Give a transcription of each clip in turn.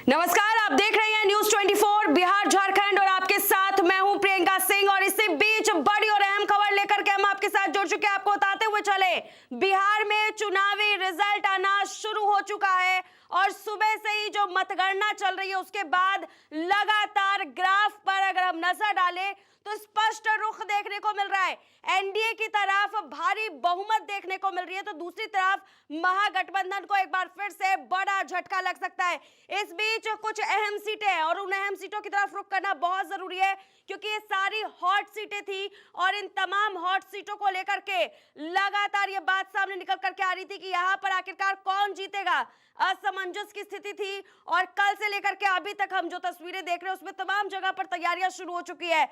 नमस्कार, आप देख रहे हैं न्यूज 24 बिहार झारखंड और आपके साथ मैं हूं प्रियंका सिंह। और इसी बीच बड़ी और अहम खबर लेकर के हम आपके साथ जुड़ चुके हैं। आपको बताते हुए चले, बिहार में चुनावी रिजल्ट आना शुरू हो चुका है और सुबह से ही जो मतगणना चल रही है उसके बाद लगातार ग्राफ पर अगर हम नजर डालें तो स्पष्ट रुख देखने को मिल रहा है। एनडीए की तरफ भारी बहुमत देखने को मिल रही है तो दूसरी तरफ महागठबंधन को एक बार फिर से बड़ा झटका लग सकता है। इस बीच कुछ अहम सीटें हैं और उन अहम सीटों की तरफ रुख करना बहुत जरूरी है क्योंकि ये सारी हॉट सीटें थी और इन तमाम हॉट सीटों को लेकर के लगातार ये बात सामने निकल करके आ रही थी कि यहाँ पर आखिरकार कौन जीतेगा। असमंजस की स्थिति थी और कल से लेकर के अभी तक हम जो तस्वीरें देख रहे हैं उसमें तमाम जगह पर तैयारियां शुरू हो चुकी है।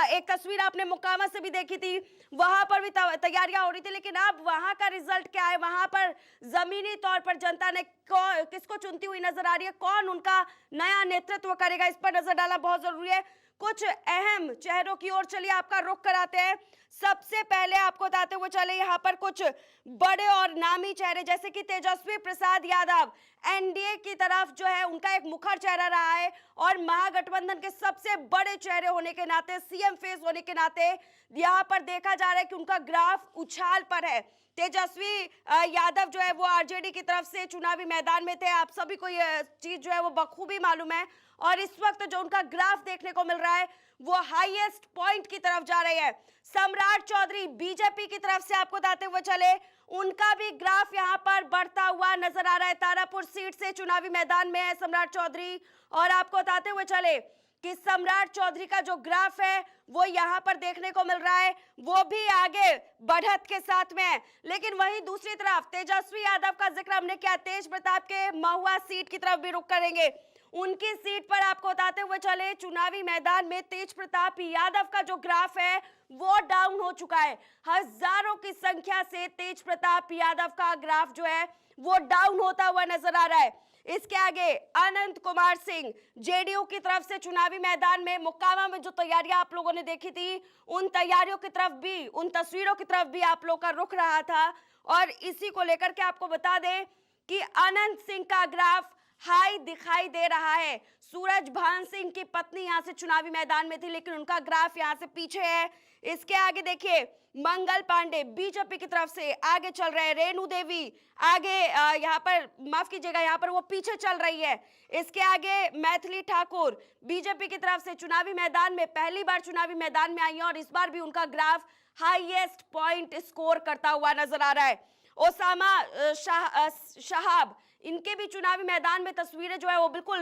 एक तस्वीर आपने मोकामा से भी देखी थी, वहां पर भी तैयारियां हो रही थी, लेकिन अब वहां का रिजल्ट क्या है, वहां पर जमीनी तौर पर जनता ने किसको चुनती हुई नजर आ रही है, कौन उनका नया नेतृत्व करेगा, इस पर नजर डालना बहुत जरूरी है। कुछ अहम चेहरों की ओर चलिए आपका रुख कराते हैं। सबसे पहले आपको बताते हुए चले, यहाँ पर कुछ बड़े और नामी चेहरे जैसे कि तेजस्वी प्रसाद यादव एनडीए की तरफ जो है उनका एक मुखर चेहरा रहा है और महागठबंधन के सबसे बड़े चेहरे होने के नाते, सीएम फेस होने के नाते यहाँ पर देखा जा रहा है कि उनका ग्राफ उछाल पर है। तेजस्वी यादव जो है वो आरजेडी की तरफ से चुनावी मैदान में थे, आप सभी को यह चीज जो है वो बखूबी मालूम है। और इस वक्त जो उनका ग्राफ देखने को मिल रहा है वो हाईएस्ट पॉइंट की तरफ जा रही है। सम्राट चौधरी बीजेपी की तरफ से आपको बताते हुए चले, उनका भी ग्राफ यहां पर बढ़ता हुआ नजर आ रहा है। तारापुर सीट से चुनावी मैदान में है सम्राट चौधरी और आपको बताते हुए चले कि सम्राट चौधरी का जो ग्राफ है वो यहां पर देखने को मिल रहा है, वो भी आगे बढ़त के साथ में है। लेकिन वहीं दूसरी तरफ तेजस्वी यादव का जिक्र हमने किया, तेज प्रताप के महुआ सीट की तरफ भी रुख करेंगे। उनकी सीट पर आपको बताते हुए चले, चुनावी मैदान में तेज प्रताप यादव का जो ग्राफ है वो डाउन हो चुका है। हजारों की संख्या से तेज प्रताप यादव का ग्राफ जो है वो डाउन होता हुआ नजर आ रहा है। इसके आगे अनंत कुमार सिंह जेडीयू की तरफ से चुनावी मैदान में मोकामा में जो तैयारियां आप लोगों ने देखी थी उन तैयारियों की तरफ भी, उन तस्वीरों की तरफ भी आप लोग का रुख रहा था। और इसी को लेकर के आपको बता दें कि अनंत सिंह का ग्राफ हाई दिखाई दे रहा है। सूरज भान सिंह की पत्नी यहां से चुनावी मैदान में थी लेकिन उनका ग्राफ यहां से पीछे है। इसके आगे देखिए मंगल पांडे बीजेपी की तरफ से आगे चल रहे हैं, रेणु देवी आगे यहाँ पर माफ कीजिएगा यहाँ पर वो पीछे चल रही है। इसके आगे मैथिली ठाकुर बीजेपी की तरफ से चुनावी मैदान में पहली बार चुनावी मैदान में आई है और इस बार भी उनका ग्राफ हाईएस्ट पॉइंट स्कोर करता हुआ नजर आ रहा है। ओसामा शहाब इनके भी चुनावी मैदान में तस्वीरें जो है वो बिल्कुल